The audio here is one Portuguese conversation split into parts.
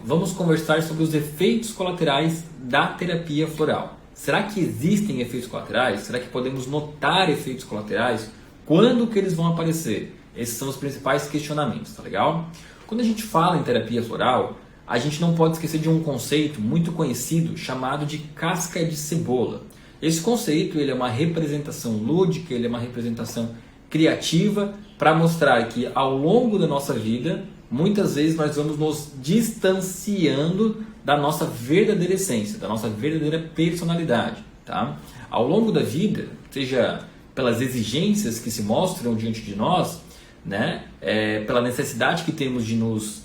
vamos conversar sobre os efeitos colaterais da terapia floral. Será que existem efeitos colaterais? Será que podemos notar efeitos colaterais? Quando que eles vão aparecer? Esses são os principais questionamentos, tá legal? Quando a gente fala em terapia floral, a gente não pode esquecer de um conceito muito conhecido chamado de casca de cebola. Esse conceito ele é uma representação lúdica, ele é uma representação criativa para mostrar que ao longo da nossa vida, muitas vezes nós vamos nos distanciando da nossa verdadeira essência, da nossa verdadeira personalidade. Tá? Ao longo da vida, seja pelas exigências que se mostram diante de nós, né, pela necessidade que temos de nos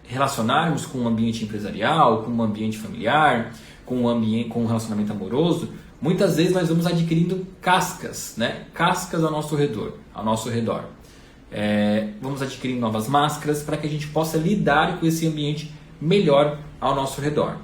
relacionarmos com o ambiente empresarial, com o ambiente familiar, com um relacionamento amoroso, muitas vezes nós vamos adquirindo cascas, né, cascas ao nosso redor. Vamos adquirindo novas máscaras para que a gente possa lidar com esse ambiente melhor ao nosso redor.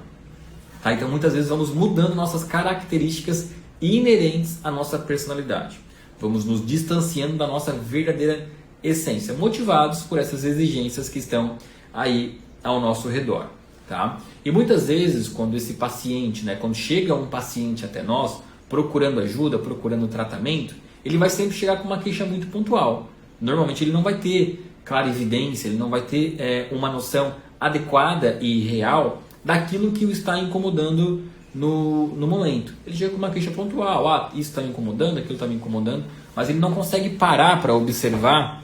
Tá? Então muitas vezes vamos mudando nossas características inerentes à nossa personalidade. Vamos nos distanciando da nossa verdadeira essência, motivados por essas exigências que estão aí ao nosso redor. Tá? E muitas vezes quando esse paciente, né, quando chega um paciente até nós, procurando ajuda, procurando tratamento, ele vai sempre chegar com uma queixa muito pontual. Normalmente ele não vai ter clarividência, ele não vai ter uma noção adequada e real daquilo que o está incomodando no momento. Ele chega com uma queixa pontual, isso está me incomodando, aquilo está me incomodando, mas ele não consegue parar para observar,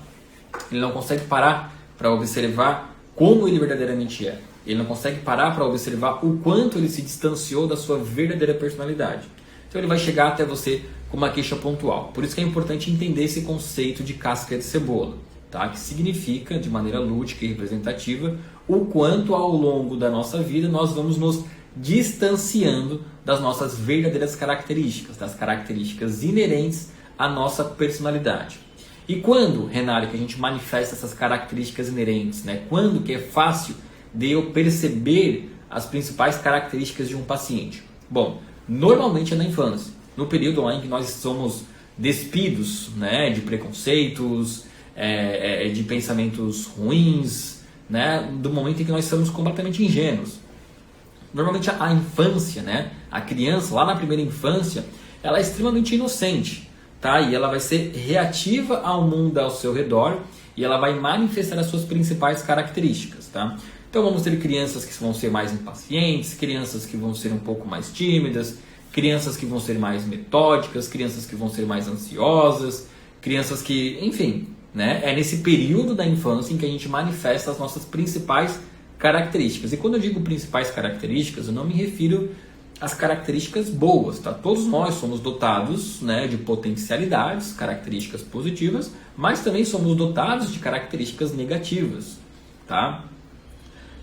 como ele verdadeiramente é. Ele não consegue parar para observar o quanto ele se distanciou da sua verdadeira personalidade. Então ele vai chegar até você com uma queixa pontual. Por isso que é importante entender esse conceito de casca de cebola, tá? Que significa, de maneira lúdica e representativa, o quanto ao longo da nossa vida nós vamos nos distanciando das nossas verdadeiras características, das características inerentes à nossa personalidade. E quando, Renário, que a gente manifesta essas características inerentes, né? Quando que é fácil de eu perceber as principais características de um paciente? Bom, normalmente é na infância, no período lá em que nós somos despidos, né, de preconceitos, de pensamentos ruins, né, do momento em que nós somos completamente ingênuos. Normalmente a infância, né, a criança lá na primeira infância, ela é extremamente inocente, tá? E ela vai ser reativa ao mundo ao seu redor e ela vai manifestar as suas principais características, tá? Então vamos ter crianças que vão ser mais impacientes, crianças que vão ser um pouco mais tímidas, crianças que vão ser mais metódicas, crianças que vão ser mais ansiosas, crianças que, enfim, né, é nesse período da infância em que a gente manifesta as nossas principais características. E quando eu digo principais características, eu não me refiro às características boas, tá? Todos nós somos dotados, né, de potencialidades, características positivas, mas também somos dotados de características negativas, tá?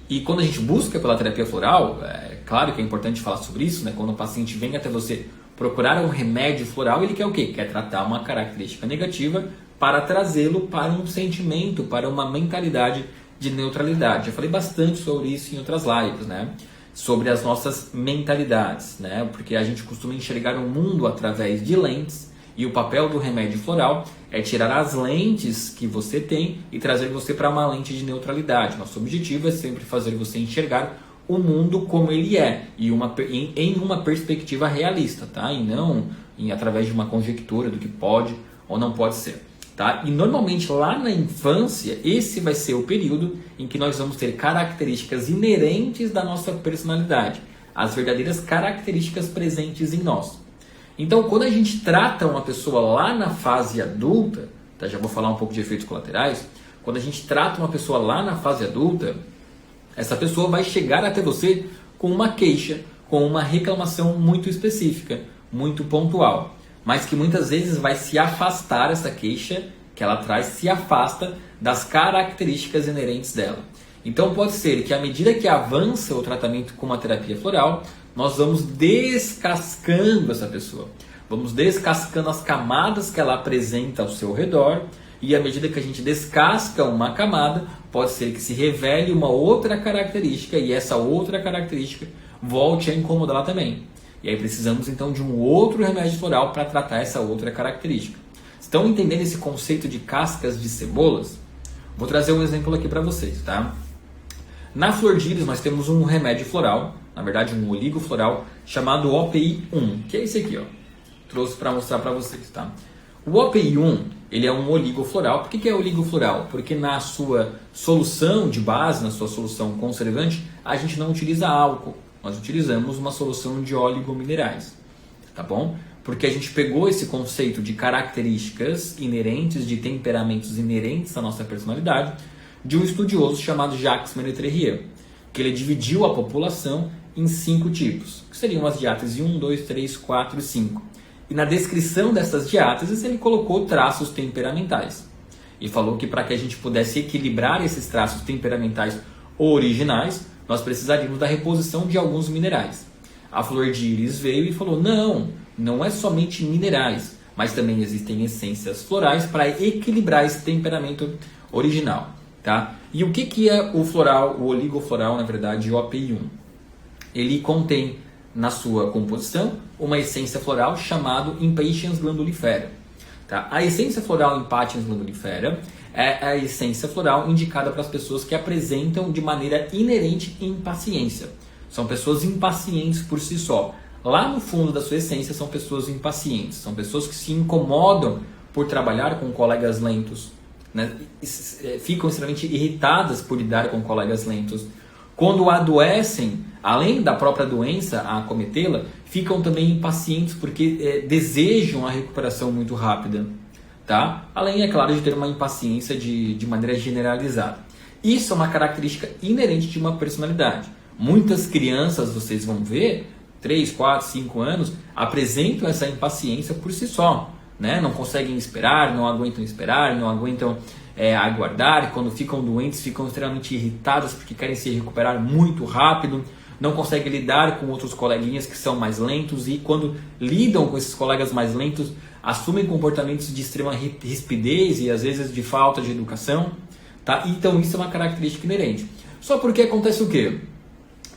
E quando a gente busca pela terapia floral, é claro que é importante falar sobre isso, né? Quando o paciente vem até você procurar um remédio floral, ele quer o quê? Quer tratar uma característica negativa para trazê-lo para um sentimento, para uma mentalidade de neutralidade. Eu falei bastante sobre isso em outras lives, né? Sobre as nossas mentalidades, né? Porque a gente costuma enxergar o mundo através de lentes e o papel do remédio floral é tirar as lentes que você tem e trazer você para uma lente de neutralidade. Nosso objetivo é sempre fazer você enxergar o mundo como ele é e em uma perspectiva realista, tá? E não através de uma conjectura do que pode ou não pode ser. Tá? E normalmente lá na infância, esse vai ser o período em que nós vamos ter características inerentes da nossa personalidade, as verdadeiras características presentes em nós. Então, quando a gente trata uma pessoa lá na fase adulta, tá? Já vou falar um pouco de efeitos colaterais, quando a gente trata uma pessoa lá na fase adulta, essa pessoa vai chegar até você com uma queixa, com uma reclamação muito específica, muito pontual, mas que muitas vezes vai se afastar, essa queixa que ela traz se afasta das características inerentes dela. Então pode ser que à medida que avança o tratamento com uma terapia floral, nós vamos descascando essa pessoa, vamos descascando as camadas que ela apresenta ao seu redor, e à medida que a gente descasca uma camada, pode ser que se revele uma outra característica e essa outra característica volte a incomodá-la também. E aí precisamos então de um outro remédio floral para tratar essa outra característica. Estão entendendo esse conceito de cascas de cebolas? Vou trazer um exemplo aqui para vocês, tá? Na flor de íris nós temos um remédio floral, na verdade um oligofloral, chamado OPI1, que é esse aqui, ó. Trouxe para mostrar para vocês, tá? O OPI1, ele é um oligofloral. Por que é oligofloral? Porque na sua solução de base, na sua solução conservante, a gente não utiliza álcool. Nós utilizamos uma solução de oligominerais, tá bom? Porque a gente pegou esse conceito de características inerentes, de temperamentos inerentes à nossa personalidade, de um estudioso chamado Jacques Ménetrier, que ele dividiu a população em 5 tipos, que seriam as diáteses 1, 2, 3, 4 e 5. E na descrição dessas diáteses ele colocou traços temperamentais. E falou que para que a gente pudesse equilibrar esses traços temperamentais originais, nós precisaríamos da reposição de alguns minerais. A flor de íris veio e falou, não é somente minerais, mas também existem essências florais para equilibrar esse temperamento original. Tá? E o que é o floral, o oligofloral, na verdade, o OPI1? Ele contém na sua composição uma essência floral chamada Impatiens glandulifera. Tá? A essência floral Impatiens glandulifera é a essência floral indicada para as pessoas que apresentam de maneira inerente impaciência. São pessoas impacientes por si só. Lá no fundo da sua essência são pessoas impacientes, são pessoas que se incomodam por trabalhar com colegas lentos, né? Ficam extremamente irritadas por lidar com colegas lentos. Quando adoecem, além da própria doença a acometê-la, ficam também impacientes porque desejam a recuperação muito rápida. Tá? Além, é claro, de ter uma impaciência de maneira generalizada. Isso é uma característica inerente de uma personalidade. Muitas crianças, vocês vão ver, 3, 4, 5 anos, apresentam essa impaciência por si só. Né? Não conseguem esperar, não aguentam aguardar. Quando ficam doentes, ficam extremamente irritadas porque querem se recuperar muito rápido. Não conseguem lidar com outros coleguinhas que são mais lentos. E quando lidam com esses colegas mais lentos, assumem comportamentos de extrema rispidez e às vezes de falta de educação. Tá? Então isso é uma característica inerente. Só porque acontece o quê?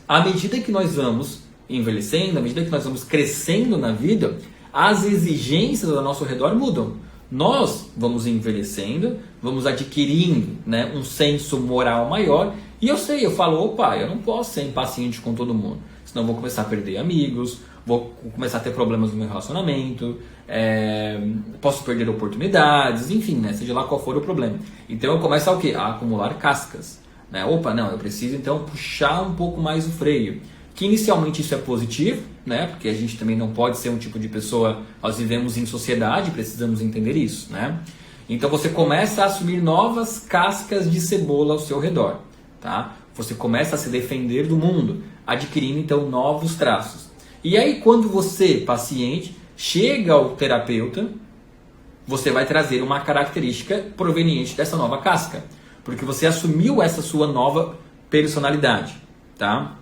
À medida que nós vamos envelhecendo, à medida que nós vamos crescendo na vida, as exigências ao nosso redor mudam. Nós vamos envelhecendo, vamos adquirindo, né, um senso moral maior. E eu falo, opa, eu não posso ser impaciente com todo mundo. Senão eu vou começar a perder amigos, vou começar a ter problemas no meu relacionamento, posso perder oportunidades, enfim, né, seja lá qual for o problema. Então eu começo a o quê? A acumular cascas. Né? Opa, não, eu preciso então puxar um pouco mais o freio. Que inicialmente isso é positivo, né? Porque a gente também não pode ser um tipo de pessoa, nós vivemos em sociedade, precisamos entender isso, né? Então você começa a assumir novas cascas de cebola ao seu redor, tá? Você começa a se defender do mundo, adquirindo então novos traços. E aí quando você, paciente, chega ao terapeuta, você vai trazer uma característica proveniente dessa nova casca, porque você assumiu essa sua nova personalidade, tá?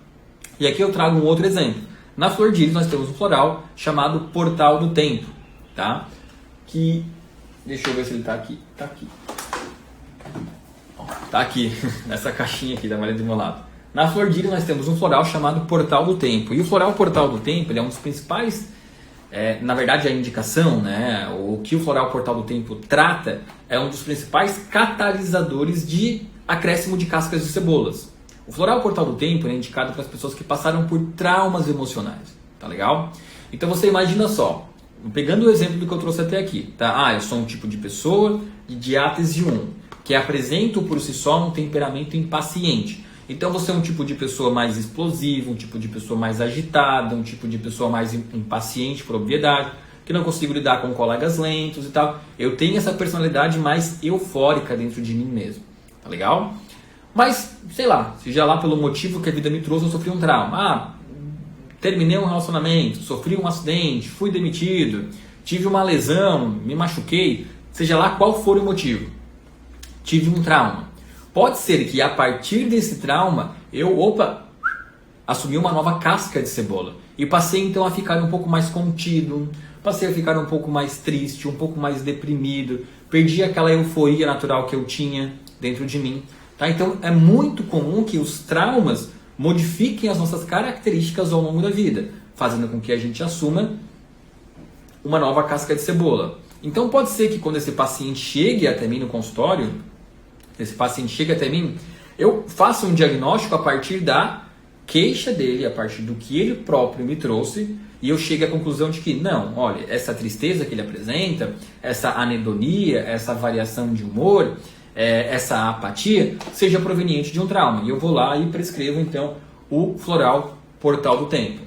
E aqui eu trago um outro exemplo. Na flor de íris nós temos um floral chamado Portal do Tempo, tá? Que, deixa eu ver se ele tá aqui. Tá aqui. Tá aqui, nessa caixinha aqui, dá uma olhada do meu lado. Na flor de íris nós temos um floral chamado Portal do Tempo. E o floral Portal do Tempo, ele é um dos principais, na verdade a indicação, né? O que o floral Portal do Tempo trata é um dos principais catalisadores de acréscimo de cascas de cebolas. O floral Portal do Tempo é indicado para as pessoas que passaram por traumas emocionais, tá legal? Então você imagina só, pegando o exemplo do que eu trouxe até aqui, tá? Eu sou um tipo de pessoa de diátese 1, que apresento por si só um temperamento impaciente. Então você é um tipo de pessoa mais explosiva, um tipo de pessoa mais agitada, um tipo de pessoa mais impaciente por obviedade, que não consigo lidar com colegas lentos e tal. Eu tenho essa personalidade mais eufórica dentro de mim mesmo, tá legal? Mas, sei lá, seja lá pelo motivo que a vida me trouxe, eu sofri um trauma. Terminei um relacionamento, sofri um acidente, fui demitido, tive uma lesão, me machuquei, seja lá qual for o motivo. Tive um trauma. Pode ser que a partir desse trauma, eu, assumi uma nova casca de cebola. E passei então a ficar um pouco mais contido, passei a ficar um pouco mais triste, um pouco mais deprimido, perdi aquela euforia natural que eu tinha dentro de mim. Tá? Então é muito comum que os traumas modifiquem as nossas características ao longo da vida, fazendo com que a gente assuma uma nova casca de cebola. Então pode ser que quando esse paciente chegue até mim no consultório, Eu faço um diagnóstico a partir da queixa dele, a partir do que ele próprio me trouxe, e eu chego à conclusão de que não, olha, essa tristeza que ele apresenta, essa anedonia, essa variação de humor, essa apatia, seja proveniente de um trauma. E eu vou lá e prescrevo então o Floral Portal do Tempo.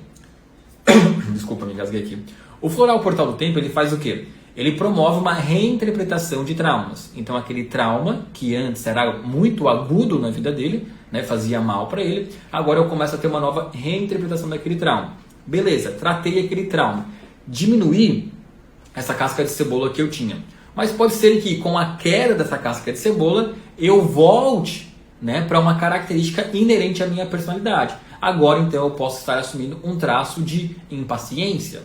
Desculpa, me engasguei aqui. O Floral Portal do Tempo, ele faz o quê? Ele promove uma reinterpretação de traumas. Então aquele trauma que antes era muito agudo na vida dele, né, fazia mal para ele, agora eu começo a ter uma nova reinterpretação daquele trauma. Beleza, tratei aquele trauma. Diminuí essa casca de cebola que eu tinha. Mas pode ser que com a queda dessa casca de cebola eu volte, né, para uma característica inerente à minha personalidade. Agora então eu posso estar assumindo um traço de impaciência,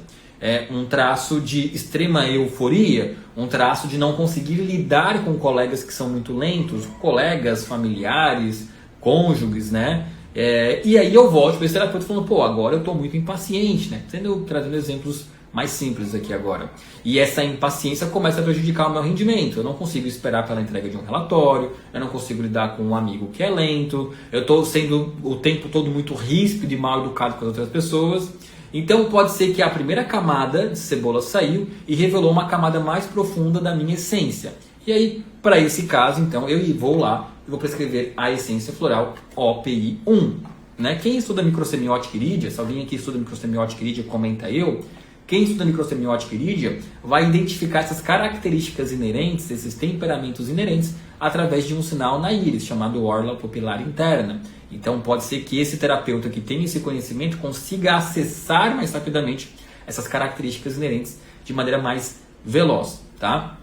um traço de extrema euforia, um traço de não conseguir lidar com colegas que são muito lentos, colegas, familiares, cônjuges, né? E aí eu volto para esse terapeuta falando, pô, agora eu estou muito impaciente, né? Trazendo exemplos mais simples aqui agora. E essa impaciência começa a prejudicar o meu rendimento. Eu não consigo esperar pela entrega de um relatório, eu não consigo lidar com um amigo que é lento, eu estou sendo o tempo todo muito ríspido e mal educado com as outras pessoas. Então pode ser que a primeira camada de cebola saiu e revelou uma camada mais profunda da minha essência. E aí, para esse caso, então, eu vou lá e vou prescrever a essência floral OPI 1. Né? Quem estuda microsemiótica irídia, se alguém aqui estuda microsemiótica irídia, comenta eu. Quem estuda microsemiótica irídia vai identificar essas características inerentes, esses temperamentos inerentes, através de um sinal na íris, chamado orla pupilar interna. Então pode ser que esse terapeuta que tem esse conhecimento consiga acessar mais rapidamente essas características inerentes de maneira mais veloz. Tá?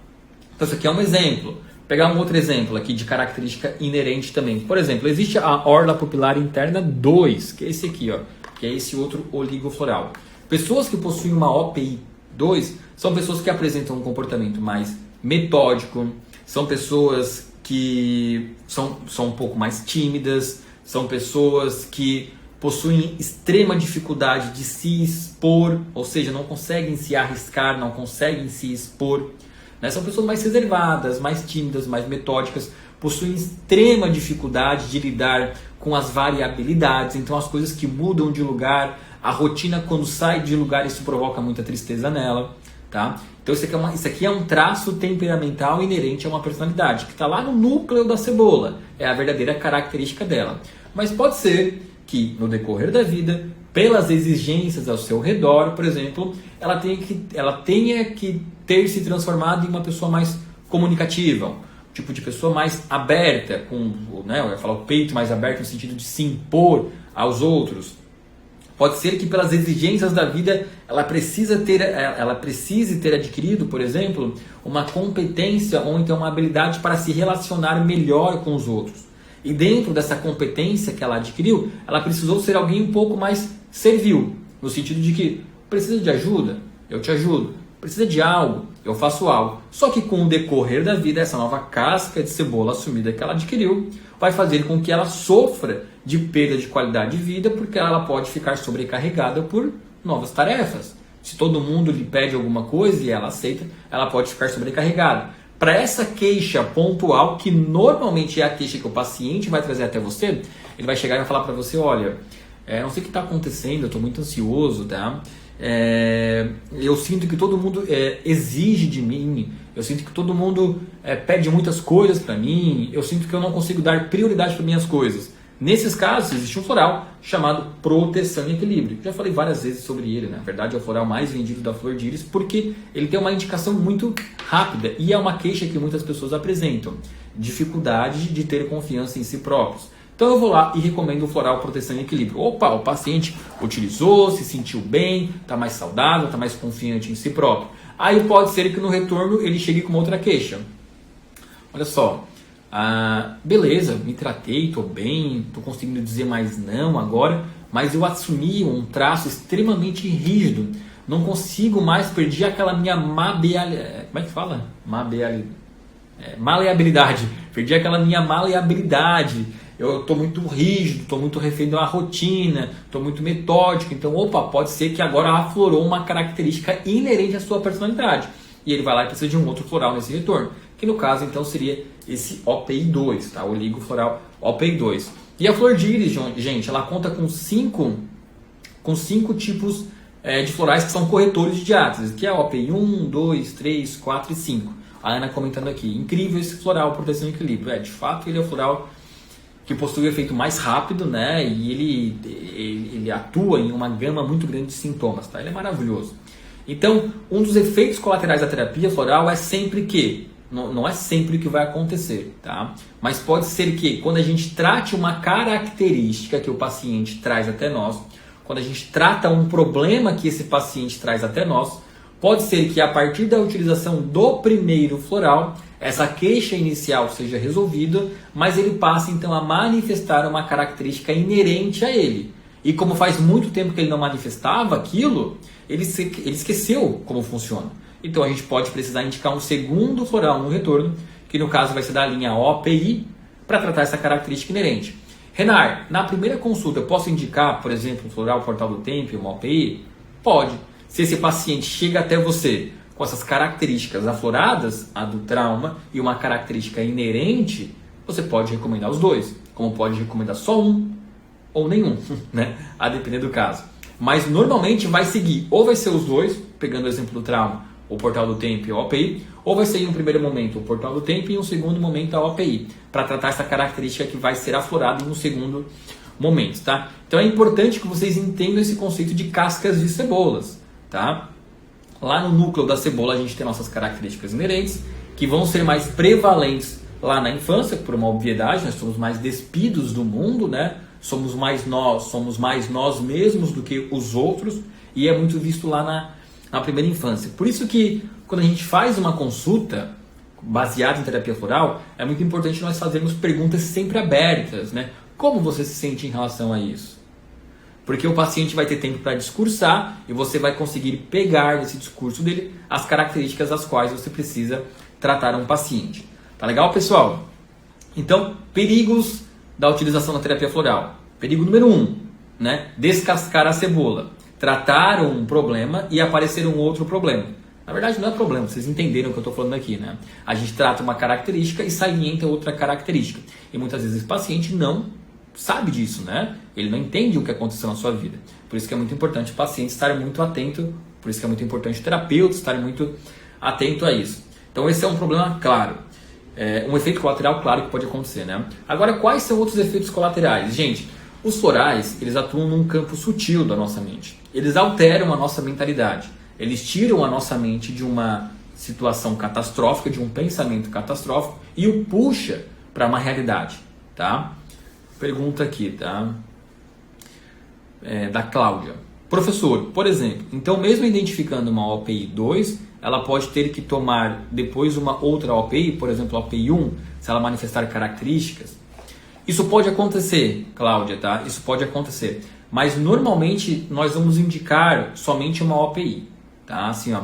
Então isso aqui é um exemplo. Vou pegar um outro exemplo aqui de característica inerente também. Por exemplo, existe a orla pupilar interna 2, que é esse aqui, ó, que é esse outro oligofloral. Pessoas que possuem uma OPI 2 são pessoas que apresentam um comportamento mais metódico, são pessoas que são um pouco mais tímidas, são pessoas que possuem extrema dificuldade de se expor, ou seja, não conseguem se arriscar, não conseguem se expor. Né? São pessoas mais reservadas, mais tímidas, mais metódicas, possuem extrema dificuldade de lidar com as variabilidades, então as coisas que mudam de lugar, a rotina quando sai de lugar, isso provoca muita tristeza nela. Tá? Então isso aqui é um traço temperamental inerente a uma personalidade, que está lá no núcleo da cebola, é a verdadeira característica dela. Mas pode ser que no decorrer da vida, pelas exigências ao seu redor, por exemplo, ela tenha que ter se transformado em uma pessoa mais comunicativa, um tipo de pessoa mais aberta, né, eu ia falar o peito mais aberto no sentido de se impor aos outros. Pode ser que pelas exigências da vida ela precise ter adquirido, por exemplo, uma competência ou então uma habilidade para se relacionar melhor com os outros. E dentro dessa competência que ela adquiriu, ela precisou ser alguém um pouco mais servil, no sentido de que precisa de ajuda, eu te ajudo. Precisa de algo, eu faço algo. Só que com o decorrer da vida, essa nova casca de cebola assumida que ela adquiriu vai fazer com que ela sofra de perda de qualidade de vida, porque ela pode ficar sobrecarregada por novas tarefas. Se todo mundo lhe pede alguma coisa e ela aceita, ela pode ficar sobrecarregada. Para essa queixa pontual, que normalmente é a queixa que o paciente vai trazer até você, ele vai chegar e vai falar para você, olha, não sei o que está acontecendo, eu estou muito ansioso, tá? Eu sinto que todo mundo exige de mim, eu sinto que todo mundo pede muitas coisas para mim, eu sinto que eu não consigo dar prioridade para minhas coisas. Nesses casos, existe um floral chamado Proteção e Equilíbrio. Já falei várias vezes sobre ele, na verdade é o floral mais vendido da flor de íris, porque ele tem uma indicação muito rápida e é uma queixa que muitas pessoas apresentam, dificuldade de ter confiança em si próprios. Então eu vou lá e recomendo o floral Proteção e Equilíbrio. Opa, o paciente utilizou, se sentiu bem, está mais saudável, está mais confiante em si próprio. Aí pode ser que no retorno ele chegue com uma outra queixa. Olha só, beleza, me tratei, estou bem, estou conseguindo dizer mais não agora, mas eu assumi um traço extremamente rígido. Não consigo mais, perdi aquela minha maleabilidade. Perdi aquela minha maleabilidade. Eu estou muito rígido, estou muito refém à rotina, estou muito metódico. Então, pode ser que agora aflorou uma característica inerente à sua personalidade. E ele vai lá e precisa de um outro floral nesse retorno. Que no caso, então, seria esse OPI 2, tá? O oligofloral OPI 2. E a flor de íris, gente, ela conta com cinco tipos de florais que são corretores de diátese, que é a OPI 1, 2, 3, 4 e 5. A Ana comentando aqui, incrível esse floral, proteção e equilíbrio. De fato, ele é o floral que possui o efeito mais rápido, né? E ele atua em uma gama muito grande de sintomas, tá? Ele é maravilhoso. Então, um dos efeitos colaterais da terapia floral é sempre que, não é sempre o que vai acontecer, tá? Mas pode ser que, quando a gente trate uma característica que o paciente traz até nós, quando a gente trata um problema que esse paciente traz até nós, pode ser que a partir da utilização do primeiro floral, essa queixa inicial seja resolvida, mas ele passe então a manifestar uma característica inerente a ele. E como faz muito tempo que ele não manifestava aquilo, ele esqueceu como funciona. Então a gente pode precisar indicar um segundo floral no retorno, que no caso vai ser da linha OPI, para tratar essa característica inerente. Renar, na primeira consulta eu posso indicar, por exemplo, um floral Portal do Tempo, uma OPI? Pode. Se esse paciente chega até você com essas características afloradas, a do trauma, e uma característica inerente, você pode recomendar os dois. Como pode recomendar só um ou nenhum, né? A depender do caso. Mas normalmente vai seguir, ou vai ser os dois, pegando o exemplo do trauma, o Portal do Tempo e a OPI, ou vai ser em um primeiro momento o Portal do Tempo e em um segundo momento a OPI, para tratar essa característica que vai ser aflorada em um segundo momento, tá? Então é importante que vocês entendam esse conceito de cascas de cebolas, tá? Lá no núcleo da cebola a gente tem nossas características inerentes, que vão ser mais prevalentes lá na infância, por uma obviedade, nós somos mais despidos do mundo, né? Somos mais nós mesmos do que os outros, e é muito visto lá na primeira infância. Por isso que quando a gente faz uma consulta baseada em terapia floral, é muito importante nós fazermos perguntas sempre abertas, né? Como você se sente em relação a isso? Porque o paciente vai ter tempo para discursar e você vai conseguir pegar desse discurso dele as características das quais você precisa tratar um paciente. Tá legal, pessoal? Então, perigos da utilização da terapia floral. Perigo número 1, né? Descascar a cebola. Tratar um problema e aparecer um outro problema. Na verdade não é problema, vocês entenderam o que eu estou falando aqui, né? A gente trata uma característica e salienta outra característica. E muitas vezes o paciente não sabe disso, né? Ele não entende o que aconteceu na sua vida. Por isso que é muito importante o paciente estar muito atento, por isso que é muito importante o terapeuta estar muito atento a isso. Então esse é um problema claro. Um efeito colateral claro que pode acontecer, né? Agora, quais são outros efeitos colaterais? Gente, os florais, eles atuam num campo sutil da nossa mente. Eles alteram a nossa mentalidade. Eles tiram a nossa mente de uma situação catastrófica, de um pensamento catastrófico e o puxa para uma realidade, tá? Pergunta aqui, tá? Da Cláudia. Professor, por exemplo, então mesmo identificando uma OPI 2, ela pode ter que tomar depois uma outra OPI, por exemplo, a OPI 1, se ela manifestar características? Isso pode acontecer, Cláudia, tá? Isso pode acontecer. Mas normalmente nós vamos indicar somente uma OPI, tá? Assim, ó,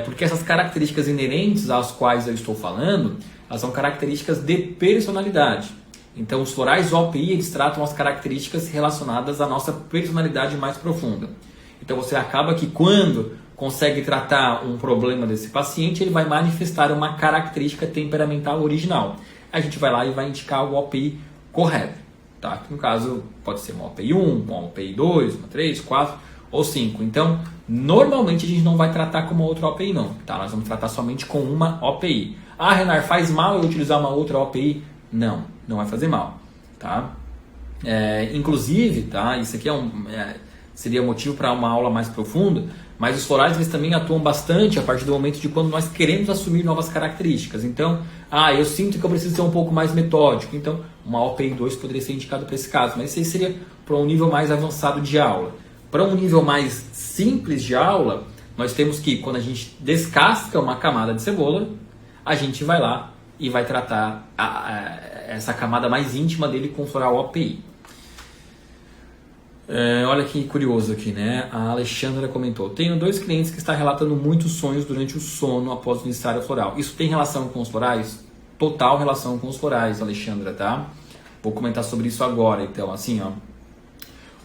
porque essas características inerentes às quais eu estou falando, elas são características de personalidade. Então, os florais OPI, eles tratam as características relacionadas à nossa personalidade mais profunda. Então, você acaba que quando consegue tratar um problema desse paciente, ele vai manifestar uma característica temperamental original. A gente vai lá e vai indicar o OPI correto, tá? No caso, pode ser uma OPI 1, uma OPI 2, uma 3, 4 ou 5. Então, normalmente a gente não vai tratar com uma outra OPI não, tá? Nós vamos tratar somente com uma OPI. Ah, Renar, faz mal eu utilizar uma outra OPI? Não vai fazer mal, tá? Inclusive, tá? Isso aqui seria motivo para uma aula mais profunda, mas os florais eles também atuam bastante a partir do momento de quando nós queremos assumir novas características. Então, eu sinto que eu preciso ser um pouco mais metódico. Então, uma OPI 2 poderia ser indicado para esse caso, mas isso aí seria para um nível mais avançado de aula. Para um nível mais simples de aula, nós temos que, quando a gente descasca uma camada de cebola, a gente vai lá e vai tratar essa camada mais íntima dele com floral OPI. Olha que curioso aqui, né? A Alexandra comentou: tenho 2 clientes que estão relatando muitos sonhos durante o sono após iniciar o floral. Isso tem relação com os florais? Total relação com os florais, Alexandra, tá? Vou comentar sobre isso agora. Então, assim, ó,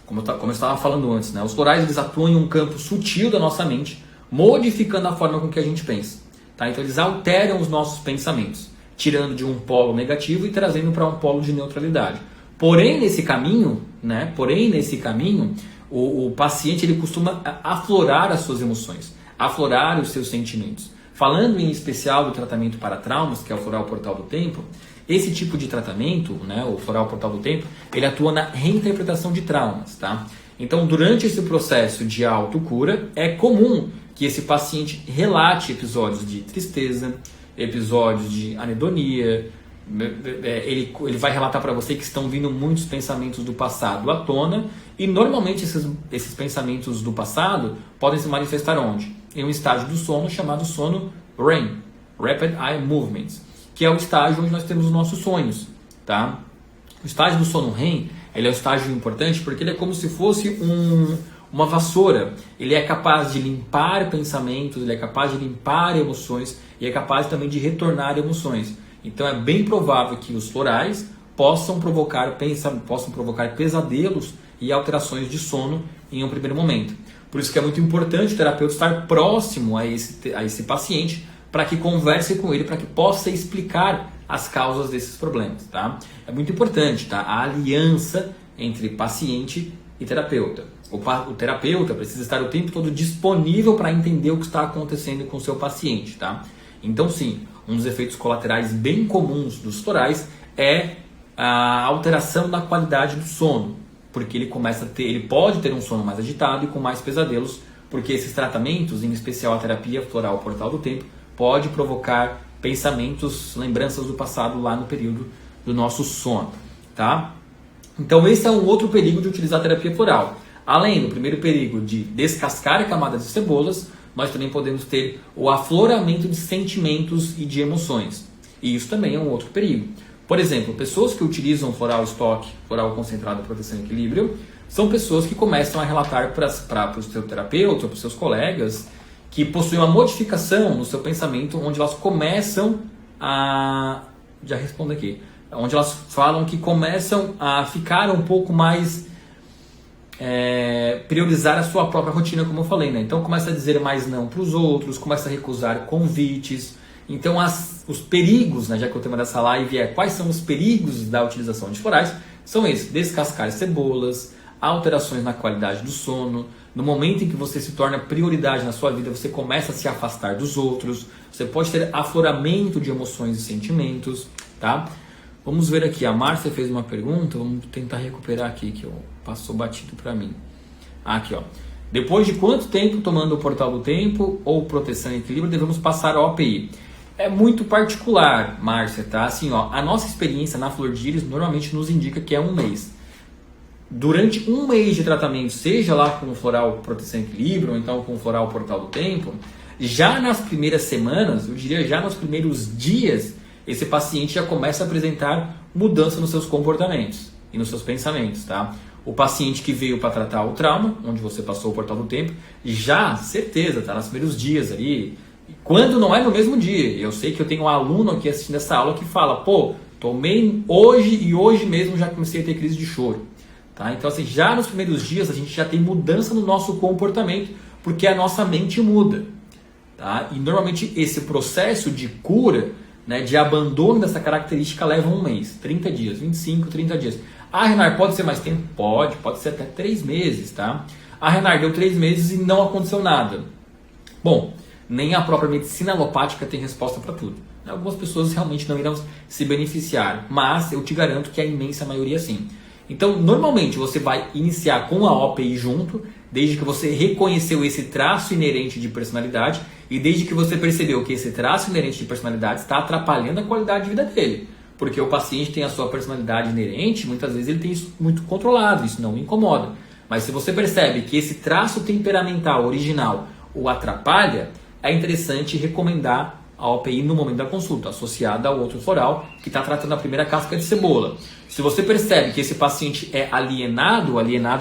como eu estava falando antes, né? Os florais eles atuam em um campo sutil da nossa mente, modificando a forma com que a gente pensa, tá? Então eles alteram os nossos pensamentos. tirando de um polo negativo e trazendo para um polo de neutralidade. Porém, nesse caminho, o paciente ele costuma aflorar as suas emoções, aflorar os seus sentimentos. Falando em especial do tratamento para traumas, que é o Floral Portal do Tempo, esse tipo de tratamento, né, o Floral Portal do Tempo, ele atua na reinterpretação de traumas, tá? Então, durante esse processo de autocura, é comum que esse paciente relate episódios de tristeza, episódios de anedonia. Ele vai relatar para você que estão vindo muitos pensamentos do passado à tona, e normalmente esses pensamentos do passado podem se manifestar onde? Em um estágio do sono chamado sono REM, Rapid Eye Movements, que é o estágio onde nós temos os nossos sonhos, tá? O estágio do sono REM, ele é um estágio importante porque ele é como se fosse uma vassoura. Ele é capaz de limpar pensamentos, ele é capaz de limpar emoções e é capaz também de retornar emoções. Então é bem provável que os florais possam provocar pesadelos e alterações de sono em um primeiro momento. Por isso que é muito importante o terapeuta estar próximo a esse paciente para que converse com ele, para que possa explicar as causas desses problemas, tá? É muito importante, tá? A aliança entre paciente e terapeuta. O terapeuta precisa estar o tempo todo disponível para entender o que está acontecendo com o seu paciente, tá? Então, sim, um dos efeitos colaterais bem comuns dos florais é a alteração da qualidade do sono, porque ele pode ter um sono mais agitado e com mais pesadelos, porque esses tratamentos, em especial a terapia floral Portal do Tempo, pode provocar pensamentos, lembranças do passado lá no período do nosso sono, tá? Então esse é um outro perigo de utilizar a terapia floral. Além do primeiro perigo de descascar camadas de cebolas, nós também podemos ter o afloramento de sentimentos e de emoções. E isso também é um outro perigo. Por exemplo, pessoas que utilizam floral estoque, floral concentrado, proteção e equilíbrio, são pessoas que começam a relatar para o seu terapeuta, para os seus colegas, que possuem uma modificação no seu pensamento, onde elas começam a... Já respondo aqui. Onde elas falam que começam a ficar um pouco mais... priorizar a sua própria rotina, como eu falei, né? Então começa a dizer mais não para os outros, começa a recusar convites. Então os perigos, né, já que o tema dessa live é quais são os perigos da utilização de florais, são esses: descascar cebolas, alterações na qualidade do sono. No momento em que você se torna prioridade na sua vida, você começa a se afastar dos outros, você pode ter afloramento de emoções e sentimentos, tá? Vamos ver aqui, a Márcia fez uma pergunta, vamos tentar recuperar aqui, que passou batido para mim. Aqui, ó. Depois de quanto tempo tomando o Portal do Tempo ou Proteção e Equilíbrio devemos passar a OPI? É muito particular, Márcia, tá? Assim, ó, a nossa experiência na Flor de Íris normalmente nos indica que é 1 mês. Durante 1 mês de tratamento, seja lá com o Floral Proteção e Equilíbrio ou então com o Floral Portal do Tempo, já nas primeiras semanas, eu diria já nos primeiros dias, esse paciente já começa a apresentar mudança nos seus comportamentos e nos seus pensamentos, tá? O paciente que veio para tratar o trauma, onde você passou o Portal do Tempo, já, certeza, tá nos primeiros dias ali. Quando não é no mesmo dia. Eu sei que eu tenho um aluno aqui assistindo essa aula que fala, pô, tomei hoje e hoje mesmo já comecei a ter crise de choro. Tá? Então, assim, já nos primeiros dias a gente já tem mudança no nosso comportamento, porque a nossa mente muda. Tá? E normalmente esse processo de cura, né, de abandono dessa característica leva 1 mês, 30 dias, 25, 30 dias. Ah, Renar, pode ser mais tempo? Pode ser até 3 meses, tá? Ah, Renar, deu 3 meses e não aconteceu nada. Bom, nem a própria medicina alopática tem resposta para tudo. Algumas pessoas realmente não irão se beneficiar, mas eu te garanto que a imensa maioria sim. Então, normalmente você vai iniciar com a OPI junto, desde que você reconheceu esse traço inerente de personalidade e desde que você percebeu que esse traço inerente de personalidade está atrapalhando a qualidade de vida dele. Porque o paciente tem a sua personalidade inerente, muitas vezes ele tem isso muito controlado, isso não o incomoda. Mas se você percebe que esse traço temperamental original o atrapalha, é interessante recomendar a OPI no momento da consulta, associada ao outro floral que está tratando a primeira casca de cebola. Se você percebe que esse paciente é alienado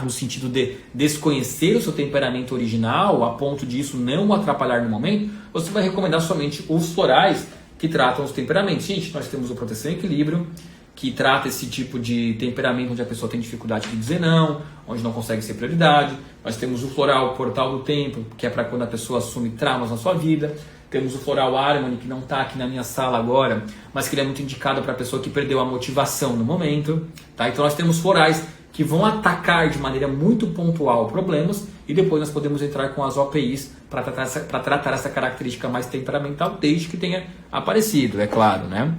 no sentido de desconhecer o seu temperamento original, a ponto de isso não o atrapalhar no momento, você vai recomendar somente os florais que tratam os temperamentos. Gente, nós temos o Proteção e Equilíbrio, que trata esse tipo de temperamento onde a pessoa tem dificuldade de dizer não, onde não consegue ser prioridade. Nós temos o Floral Portal do Tempo, que é para quando a pessoa assume traumas na sua vida. Temos o floral Harmony, que não está aqui na minha sala agora, mas que ele é muito indicado para a pessoa que perdeu a motivação no momento. Tá? Então nós temos florais que vão atacar de maneira muito pontual problemas e depois nós podemos entrar com as OPIs para tratar essa característica mais temperamental desde que tenha aparecido, é claro, né?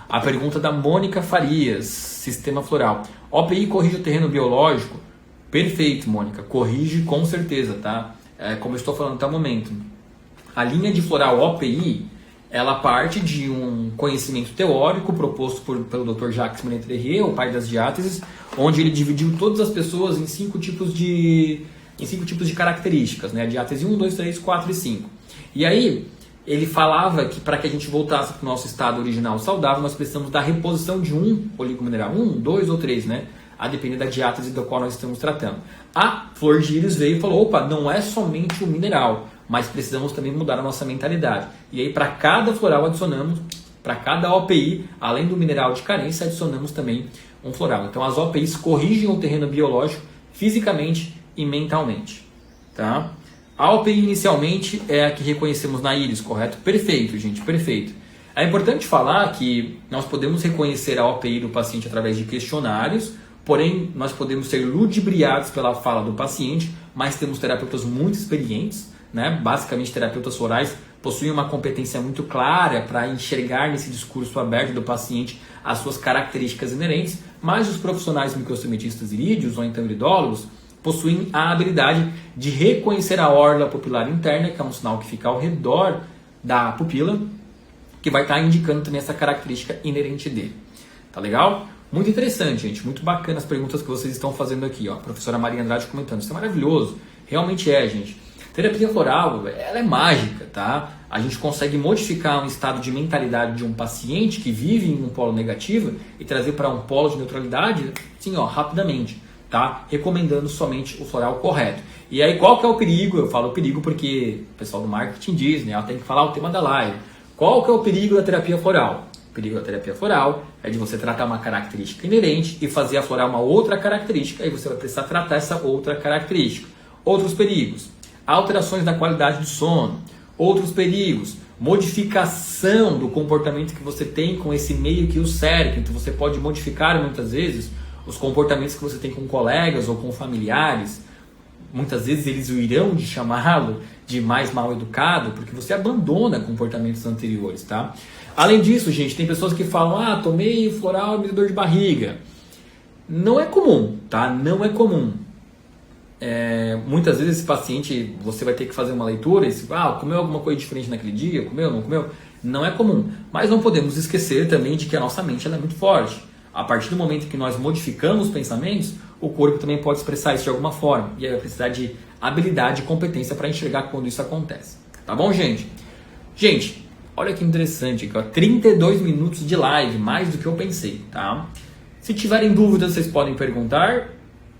A pergunta da Mônica Farias, sistema floral. OPI corrige o terreno biológico? Perfeito, Mônica, corrige com certeza, tá? Como eu estou falando até o momento. A linha de floral OPI, ela parte de um conhecimento teórico proposto pelo Dr. Jacques Menetrier, o pai das diáteses, onde ele dividiu todas as pessoas em 5 tipos de características, né? Diátese 1, 2, 3, 4 e 5. E aí, ele falava que para que a gente voltasse para o nosso estado original saudável, nós precisamos da reposição de um oligomineral, 1, 2 ou 3, né? A depender da diátese da qual nós estamos tratando. A Flor de Íris veio e falou, opa, não é somente o mineral, mas precisamos também mudar a nossa mentalidade. E aí, para cada floral adicionamos, para cada OPI, além do mineral de carência, adicionamos também um floral. Então, as OPIs corrigem o terreno biológico, fisicamente e mentalmente. Tá? A OPI, inicialmente, é a que reconhecemos na íris, correto? Perfeito, gente, perfeito. É importante falar que nós podemos reconhecer a OPI do paciente através de questionários, porém, nós podemos ser ludibriados pela fala do paciente, mas temos terapeutas muito experientes, né? Basicamente, terapeutas florais possuem uma competência muito clara para enxergar nesse discurso aberto do paciente as suas características inerentes, mas os profissionais microstometistas irídeos ou então iridólogos possuem a habilidade de reconhecer a orla pupilar interna, que é um sinal que fica ao redor da pupila, que vai estar indicando também essa característica inerente dele. Tá legal? Muito interessante, gente. Muito bacana as perguntas que vocês estão fazendo aqui. Ó. A professora Maria Andrade comentando. Isso é maravilhoso. Realmente é, gente. Terapia floral, ela é mágica, tá? A gente consegue modificar um estado de mentalidade de um paciente que vive em um polo negativo e trazer para um polo de neutralidade, sim, ó, rapidamente. Tá? Recomendando somente o floral correto. E aí, qual que é o perigo? Eu falo perigo porque o pessoal do marketing diz, né? Tem que falar o tema da live. Qual que é o perigo da terapia floral? O perigo da terapia floral é de você tratar uma característica inerente e fazer aflorar uma outra característica, e você vai precisar tratar essa outra característica. Outros perigos: alterações da qualidade do sono. Outros perigos: modificação do comportamento que você tem com esse meio que o cerca. Então você pode modificar muitas vezes os comportamentos que você tem com colegas ou com familiares. Muitas vezes eles irão de chamá-lo de mais mal educado, porque você abandona comportamentos anteriores, tá? Além disso, gente, tem pessoas que falam, tomei floral e me deu dor de barriga. Não é comum, tá? Não é comum. Muitas vezes esse paciente, você vai ter que fazer uma leitura, comeu alguma coisa diferente naquele dia, comeu, não comeu? Não é comum. Mas não podemos esquecer também de que a nossa mente ela é muito forte. A partir do momento que nós modificamos os pensamentos, o corpo também pode expressar isso de alguma forma. E aí vai precisar de habilidade e competência para enxergar quando isso acontece. Tá bom, gente? Gente, olha que interessante aqui, ó, 32 minutos de live, mais do que eu pensei, tá? Se tiverem dúvidas, vocês podem perguntar.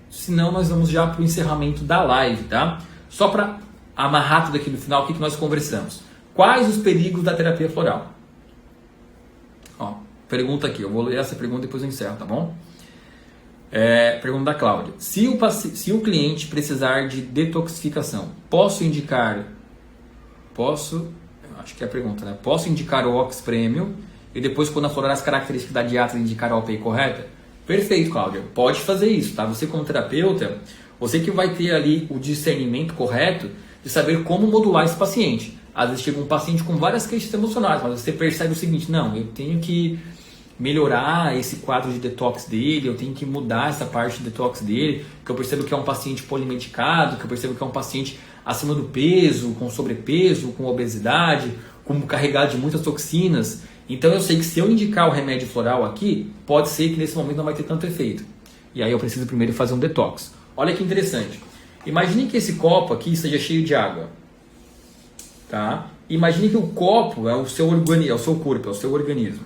Senão, nós vamos já para o encerramento da live, tá? Só para amarrar tudo aqui no final, o que nós conversamos? Quais os perigos da terapia floral? Ó, pergunta aqui, eu vou ler essa pergunta e depois eu encerro, tá bom? Pergunta da Cláudia. Se o cliente precisar de detoxificação, posso indicar... Acho que é a pergunta, né? Posso indicar o Ox Premium e depois, quando aflorar as características da dieta, indicar a OPI correta? Perfeito, Cláudia. Pode fazer isso, tá? Você como terapeuta, você que vai ter ali o discernimento correto de saber como modular esse paciente. Às vezes chega um paciente com várias queixas emocionais, mas você percebe o seguinte, não, eu tenho que melhorar esse quadro de detox dele, eu tenho que mudar essa parte de detox dele, que eu percebo que é um paciente polimedicado, que eu percebo que é um paciente acima do peso, com sobrepeso, com obesidade, com carregado de muitas toxinas. Então eu sei que se eu indicar o remédio floral aqui, pode ser que nesse momento não vai ter tanto efeito. E aí eu preciso primeiro fazer um detox. Olha que interessante. Imagine que esse copo aqui seja cheio de água. Tá? Imagine que o copo é o seu corpo, é o seu organismo.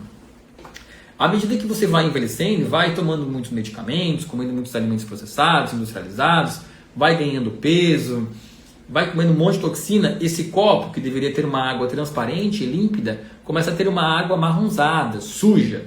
À medida que você vai envelhecendo, vai tomando muitos medicamentos, comendo muitos alimentos processados, industrializados, vai ganhando peso, vai comendo um monte de toxina, esse copo, que deveria ter uma água transparente e límpida, começa a ter uma água amarronzada, suja.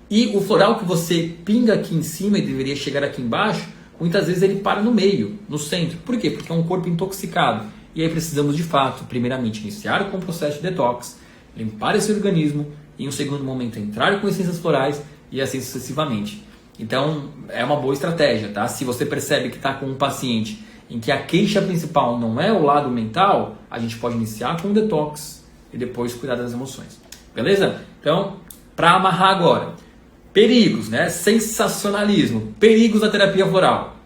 E o floral que você pinga aqui em cima e deveria chegar aqui embaixo, muitas vezes ele para no meio, no centro. Por quê? Porque é um corpo intoxicado. E aí precisamos de fato, primeiramente, iniciar com o processo de detox, limpar esse organismo e em um segundo momento entrar com essências florais e assim sucessivamente. Então é uma boa estratégia, tá? Se você percebe que está com um paciente em que a queixa principal não é o lado mental, a gente pode iniciar com o detox e depois cuidar das emoções. Beleza? Então, para amarrar agora, perigos, né? Sensacionalismo, perigos da terapia floral.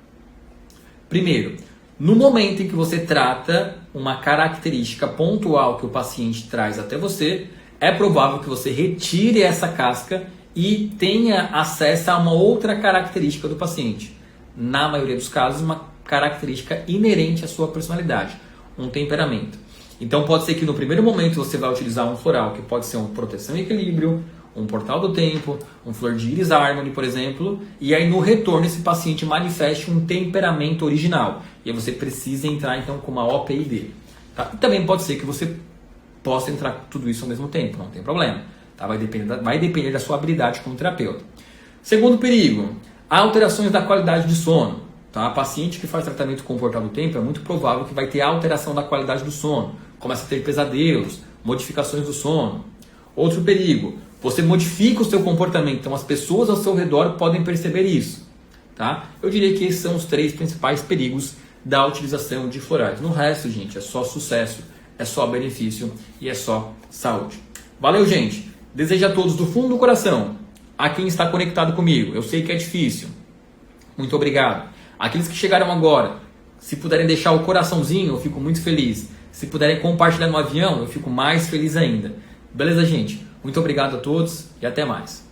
Primeiro, no momento em que você trata uma característica pontual que o paciente traz até você, é provável que você retire essa casca e tenha acesso a uma outra característica do paciente. Na maioria dos casos, uma característica inerente à sua personalidade, um temperamento. Então pode ser que no primeiro momento você vai utilizar um floral que pode ser uma proteção e equilíbrio, um portal do tempo, um flor de íris harmony, por exemplo, e aí no retorno esse paciente manifeste um temperamento original. E aí você precisa entrar então com uma OPID. Tá? E também pode ser que você possa entrar com tudo isso ao mesmo tempo, não tem problema. Tá? Vai depender da sua habilidade como terapeuta. Segundo perigo, alterações da qualidade de sono. Tá? Paciente que faz tratamento com o portal do tempo é muito provável que vai ter alteração da qualidade do sono. Começa a ter pesadelos, modificações do sono. Outro perigo, você modifica o seu comportamento, então as pessoas ao seu redor podem perceber isso. Tá? Eu diria que esses são os 3 principais perigos da utilização de florais. No resto, gente, é só sucesso, é só benefício e é só saúde. Valeu, gente! Desejo a todos do fundo do coração, a quem está conectado comigo, eu sei que é difícil, muito obrigado. Aqueles que chegaram agora, se puderem deixar o coraçãozinho, eu fico muito feliz. Se puderem compartilhar no avião, eu fico mais feliz ainda. Beleza, gente? Muito obrigado a todos e até mais.